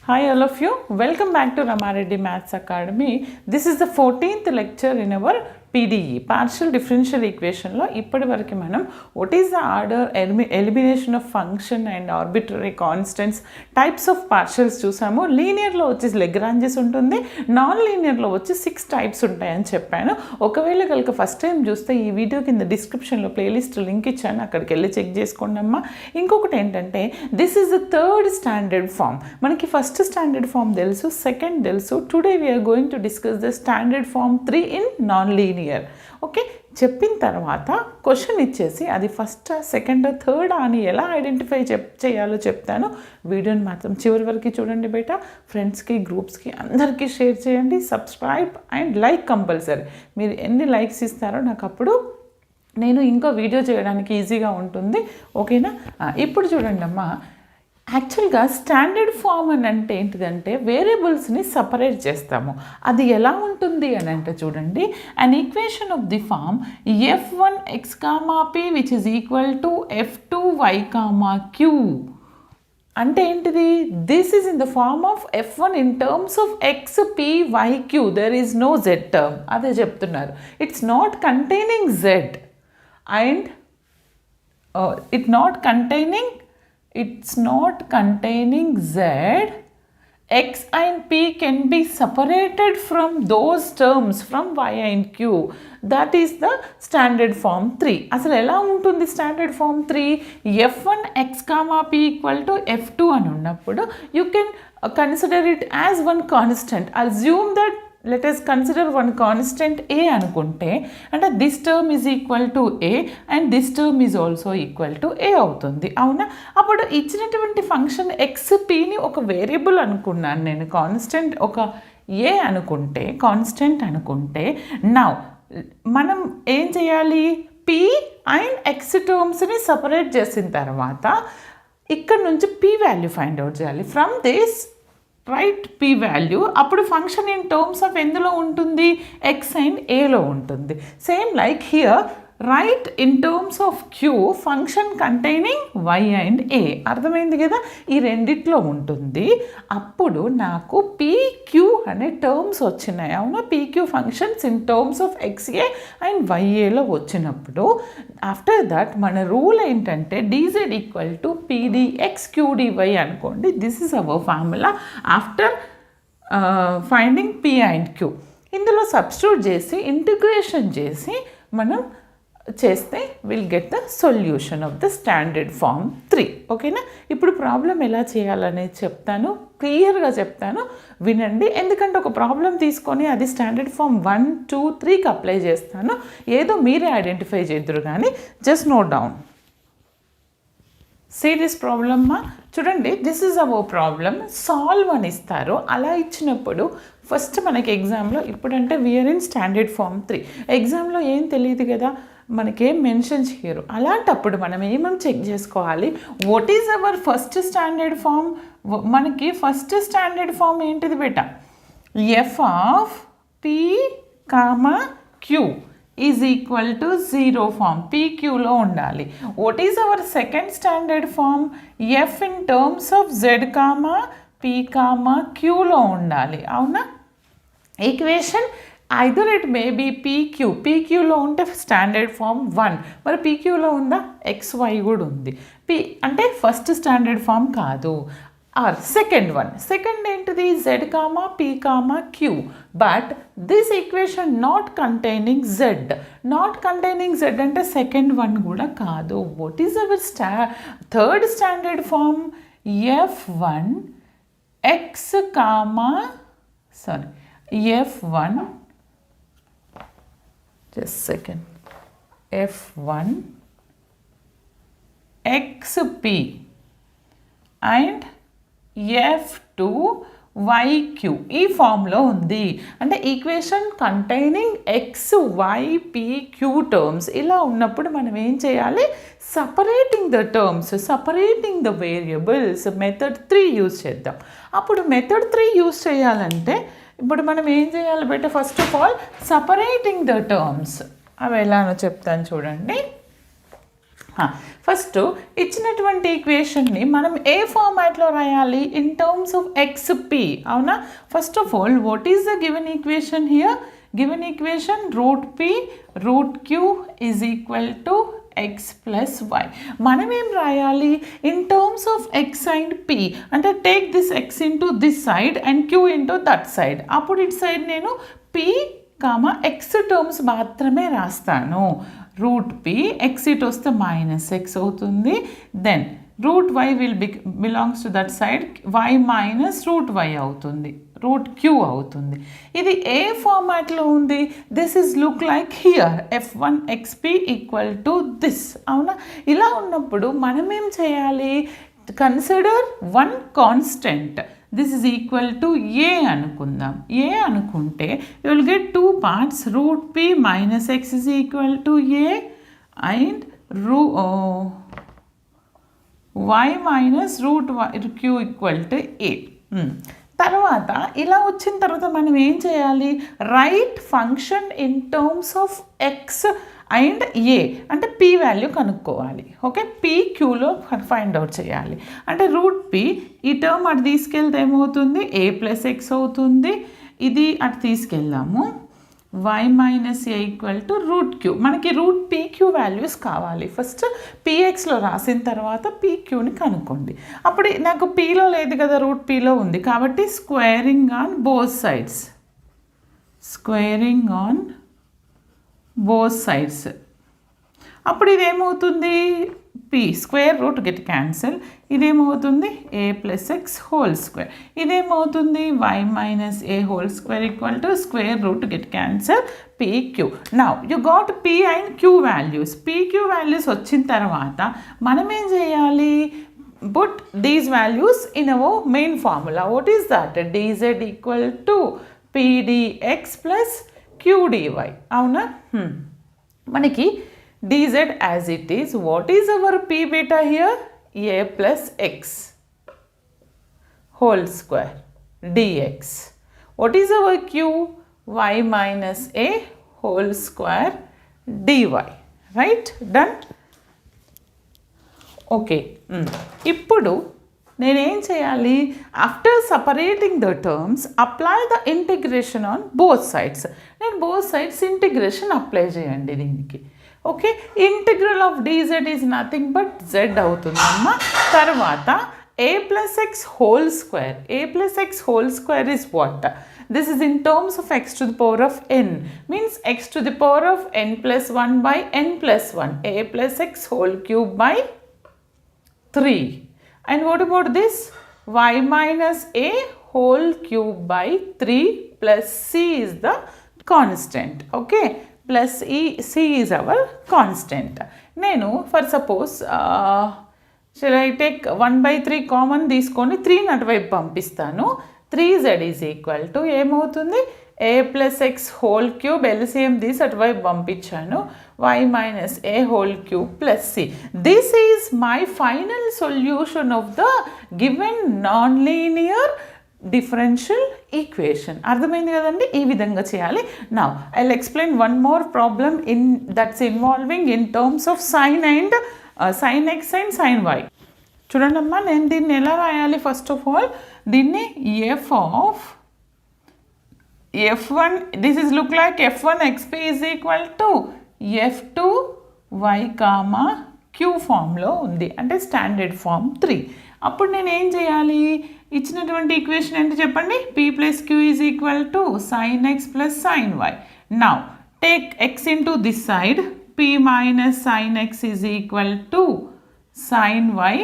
Hi all of you, welcome back to Ramareddy Maths Academy. This is the 14th lecture in our PDE, partial differential equation లో ఇప్పటి వరకు మనం what is the order, elimination of function and arbitrary constants, types of partials చూసాము. లీనియర్లో వచ్చేసి Lagrange's ఉంటుంది, non లీనియర్లో వచ్చి 6 types ఉంటాయని చెప్పాను. ఒకవేళ కనుక ఫస్ట్ టైం చూస్తే ఈ వీడియో కింద డిస్క్రిప్షన్లో ప్లేలిస్ట్ లింక్ ఇచ్చాను, అక్కడికి వెళ్ళి చెక్ చేసుకోండి అమ్మా. ఇంకొకటి ఏంటంటే this is the third standard form. మనకి ఫస్ట్ స్టాండర్డ్ ఫామ్ తెలుసు, సెకండ్ తెలుసు. Today we are going to discuss the standard form 3 in non linear. Okay, చెప్పిన తర్వాత క్వశ్చన్ ఇచ్చేసి అది ఫస్ట్, సెకండ్, థర్డ్ అని ఎలా ఐడెంటిఫై చేయాలో చెప్తాను. వీడియోని మాత్రం చివరి వరకు చూడండి బేటా. ఫ్రెండ్స్కి, గ్రూప్స్కి అందరికీ షేర్ చేయండి. Subscribe and like compulsory. మీరు ఎన్ని లైక్స్ ఇస్తారో నాకు అప్పుడు నేను ఇంకో వీడియో చేయడానికి ఈజీగా ఉంటుంది. ఓకేనా? ఇప్పుడు చూడండి అమ్మా, యాక్చువల్గా స్టాండర్డ్ ఫామ్ అని అంటే ఏంటిదంటే వేరియబుల్స్ని సపరేట్ చేస్తాము. అది ఎలా ఉంటుంది అని అంటే చూడండి, an equation of the form f1 x, p which is equal to f2 y, q అంటే ఏంటిది? This is in the form of f1 in terms of x, p, y, q. There is no z term. అదే చెప్తున్నారు. It's not containing z and it's not containing z. X and p can be separated from those terms, from y and q. That is the standard form 3. అసలు ఎలా ఉంటుంది standard form 3? f1 x, p equal to f2 అని ఉన్నప్పుడు you can consider it as one constant. Assume that let us consider one constant a అనుకుంటే అంటే this term is equal to a and this term is also equal to a అవుతుంది. అవునా? అప్పుడు ఇచ్చినటువంటి function xpని ఒక variable అనుకున్నాను నేను, constant ఒక a అనుకుంటే, కాన్స్టెంట్ అనుకుంటే, నౌ మనం ఏం చేయాలి? p అండ్ x టర్మ్స్ని సపరేట్ చేసిన తర్వాత ఇక్కడ నుంచి p వాల్యూ ఫైండ్ అవుట్ చేయాలి. From this right p value. అప్పుడు ఫంక్షన్ ఇన్ టర్మ్స్ ఆఫ్ ఎందులో ఉంటుంది? x అండ్ aలో ఉంటుంది. Same like here right in terms of q function containing y and a. అర్థమైంది కదా? ఈ రెండిట్లో ఉంటుంది. అప్పుడు నాకు pq అనే టర్మ్స్ వచ్చినాయి. అవునా? pq functions in terms of xa and yaలో వచ్చినప్పుడు ఆఫ్టర్ దట్ మన రూల్ ఏంటంటే dz equal to pdx qdy అనుకోండి. This is our formula after finding p and q. ఇందులో సబ్స్టిట్యూట్ చేసి ఇంటిగ్రేషన్ చేసి మనం చేస్తే will get the solution of the standard form 3. ఓకేనా? ఇప్పుడు ప్రాబ్లం ఎలా చేయాలనేది చెప్తాను, క్లియర్గా చెప్తాను, వినండి. ఎందుకంటే ఒక ప్రాబ్లం తీసుకొని అది స్టాండర్డ్ ఫామ్ 1, 2, 3కి అప్లై చేస్తాను. ఏదో మీరే ఐడెంటిఫై చేద్దరు కానీ జస్ట్ నోట్ డౌన్. సీరియస్ ప్రాబ్లమ్మా. చూడండి, this is hour problem. Solve అని ఇస్తారు. అలా ఇచ్చినప్పుడు ఫస్ట్ మనకి ఎగ్జామ్లో, ఇప్పుడంటే వీఆర్ ఇన్ స్టాండర్డ్ ఫామ్ 3, ఎగ్జామ్లో ఏం తెలియదు కదా, మనకేం మెన్షన్ చేయరు. అలాంటప్పుడు మనం ఏమేమి చెక్ చేసుకోవాలి? What is our first standard form? మనకి ఫస్ట్ స్టాండర్డ్ ఫామ్ ఏంటిది బేటా? f of p, q is equal to 0 form, pqలో ఉండాలి. What is our second standard form? f in terms of z, p, qలో ఉండాలి. అవునా? Equation either it may be పీక్యూలో ఉంటే స్టాండర్డ్ ఫామ్ 1, మరి పీక్యూలో ఉందా? xy కూడా ఉంది. p అంటే ఫస్ట్ స్టాండర్డ్ ఫామ్ కాదు. Or second one. సెకండ్ ఏంటిది? z, p, q. But this equation not containing z. Not containing z అంటే సెకండ్ వన్ కూడా కాదు. What is our third standard form? f1 x, f1 just second, f1 xp and f2 yq ఈ ఫామ్లో ఉంది. అంటే equation containing x, y, p, q terms ఇలా ఉన్నప్పుడు మనం ఏం చేయాలి? Separating the terms, separating the variables, method 3 use చేద్దాం. అప్పుడు మెథడ్ 3 యూజ్ చేయాలంటే ఇప్పుడు మనం ఏం చేయాలి బేట? First of all separating the terms. అవి ఎలానో చెప్తాను చూడండి. ఫస్ట్ ఇచ్చినటువంటి ఈక్వేషన్ని మనం ఏ ఫార్మాట్లో రాయాలి? ఇన్ టర్మ్స్ ఆఫ్ ఎక్స్పి, అవునా? First of all, what is the given equation here? Given equation √p√q is equal to x plus y. మనం ఏం రాయాలి? In terms of x and p, అంటే take this x into this side and q into that side. అప్పుడు ఇటు side నేను p, x terms మాత్రమే రాస్తాను. √p, x ఇటు వస్తే -x అవుతుంది. Then √y will belongs to that side, y minus √y అవుతుంది, √q అవుతుంది. ఇది ఏ ఫార్మాట్లో ఉంది? This is look like here f1 xp equal to this, అవునా? ఇలా ఉన్నప్పుడు మనం ఏం చేయాలి? Consider one constant. This is equal to a అనుకుందాం. ఏ అనుకుంటే you will get two parts, √p minus x is equal to a and y minus √q equal to a. తర్వాత ఇలా వచ్చిన తర్వాత మనం ఏం చేయాలి? Write function in terms of x and a, అంటే p వాల్యూ కనుక్కోవాలి. ఓకే, pqలో ఫైండ్ అవుట్ చేయాలి. అంటే √p, ఈ టర్మ్ అటు తీసుకెళ్తే ఏమవుతుంది? a ప్లస్ x అవుతుంది. ఇది అటు తీసుకెళ్దాము, y minus a equal to √q. మనకి √pq వాల్యూస్ కావాలి. ఫస్ట్ pxలో రాసిన తర్వాత pqని కనుక్కోండి. అప్పుడు నాకు pలో లేదు కదా, √pలో ఉంది కాబట్టి squaring on both sides, squaring on both sides. అప్పుడు ఇదేమవుతుంది? p square root get cancel, ఇదేమవుతుంది? a plus x whole square. ఇదేమవుతుంది? y minus a whole square equal to square root get cancel pq. Now you got p and q values. pq values వచ్చిన తర్వాత మనం ఏం చేయాలి? put these values in our main formula. What is that? dz equal to p dx plus q dy, అవునా? మనకి dz as it is. What is our p beta here? a plus x whole square dx. What is our q? y minus a whole square dy. Right? Done? Okay, ఇప్పుడు నేనేం చేయాలి? After separating the terms apply the integration on both sides. నేను both sides integration apply చేయండి దీనికి. Okay, integral of dz is nothing but z అవుతుందమ్మా. తర్వాత a plus X whole square, a plus X whole square is what? This is in terms of x to the power of n, means x to the power of n plus 1 by n plus 1, a plus x whole cube by 3. And what about this? Y minus a whole cube by 3 plus c is the constant. Okay, plus c is our constant. Nenu for suppose shall I take 1 by 3 common తీసుకొని 3 అటువైపు పంపిస్తాను. 3z is equal to ఏమవుతుంది? a plus x whole cube, LCM తీసి అటువైపు పంపించాను, y minus a whole cube plus c. This is my final solution of the given non-linear differential equation. అర్థమైంది కదండి? ఈ విధంగా చేయాలి. Now I'll explain one more problem that's involving in terms of sin and sin x and sin y. చూడండి అమ్మా, నేను దీన్ని ఎలా రాయాలి? ఫస్ట్ ఆఫ్ ఆల్ దీన్ని f of f1, this is look like f1 xp is equal to f2 y comma q ఫామ్లో ఉంది, అంటే స్టాండర్డ్ ఫామ్ 3. అప్పుడు నేను ఏం చేయాలి? ఇచ్చినటువంటి ఈక్వేషన్ ఏంటి చెప్పండి? p plus q is equal to sin x plus sin y. Now take x into this side, p minus sin x is equal to sin y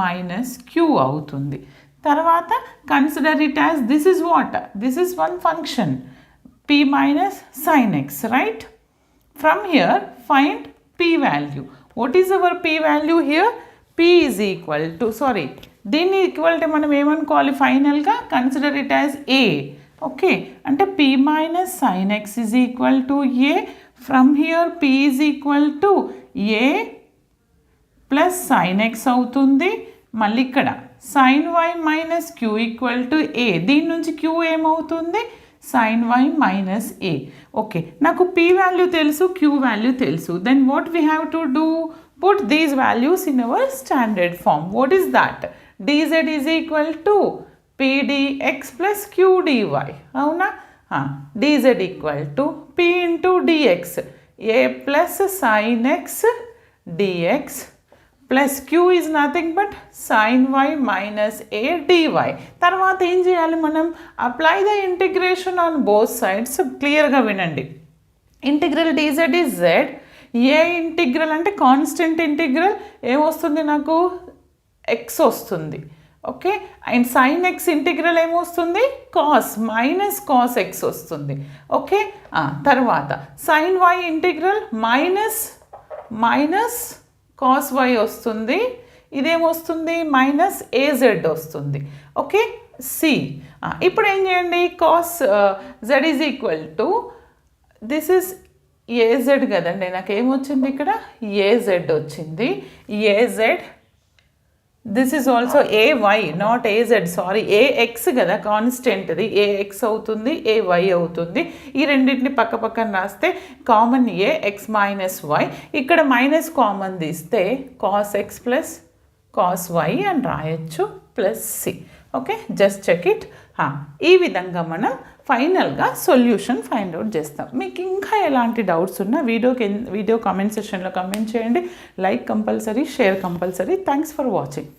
minus q అవుతుంది. తర్వాత consider it as this is what? This is one function p minus sin x, right? From here find p value. What is our p value here? p is equal to, sorry, దీన్ని equal to మనం ఏమనుకోవాలి ఫైనల్గా? Consider it as a. Okay, అంటే p minus sin x is equal to a. From here p is equal to a plus sin x అవుతుంది. మళ్ళీ ఇక్కడ sin y minus q equal to a. దీని నుంచి q ఏమవుతుంది? sin y minus a. Okay, నాకు p value తెలుసు, q value తెలుసు. Then what we have to do? Put these values in our standard form. What is that? dz is equal to p dx plus q dy. అవునా? dz equal to p into dx, a plus sin x dx plus q is nothing but sin y minus a dy. తర్వాత ఏం చేయాలి మనం? Apply the integration on both sides. క్లియర్గా వినండి. Integral dz is z, a integral అంటే constant integral ఏమొస్తుంది నాకు? x వస్తుంది. Okay, and sine x integral ఏమొస్తుంది? కాస్ మైనస్ కాస్ ఎక్స్ వస్తుంది. ఓకే, తర్వాత sine y integral minus cos y వస్తుంది. ఇదేమొస్తుంది? మైనస్ ఏజెడ్ వస్తుంది. Okay, c. ఇప్పుడు ఏం చేయండి? Cos z is equal to this is a z కదండి, నాకేమొచ్చింది ఇక్కడ? ఏజెడ్ వచ్చింది. A z, this is also a y, not a z, sorry, a x కదా కాన్స్టెంట్ది, ఏఎక్స్ అవుతుంది, ఏవై అవుతుంది. ఈ రెండింటిని పక్క పక్కన రాస్తే common a x minus y, ఇక్కడ మైనస్ కామన్ తీస్తే cos x plus cos y అని రాయొచ్చు, plus c. Okay, just check it. ఈ విధంగా మనం ఫైనల్గా సొల్యూషన్ ఫైండ్ అవుట్ చేస్తాం. మీకు ఇంకా ఎలాంటి డౌట్స్ ఉన్నా వీడియో కామెంట్ సెక్షన్లో కామెంట్ చేయండి. Like compulsory, share compulsory. Thanks for watching.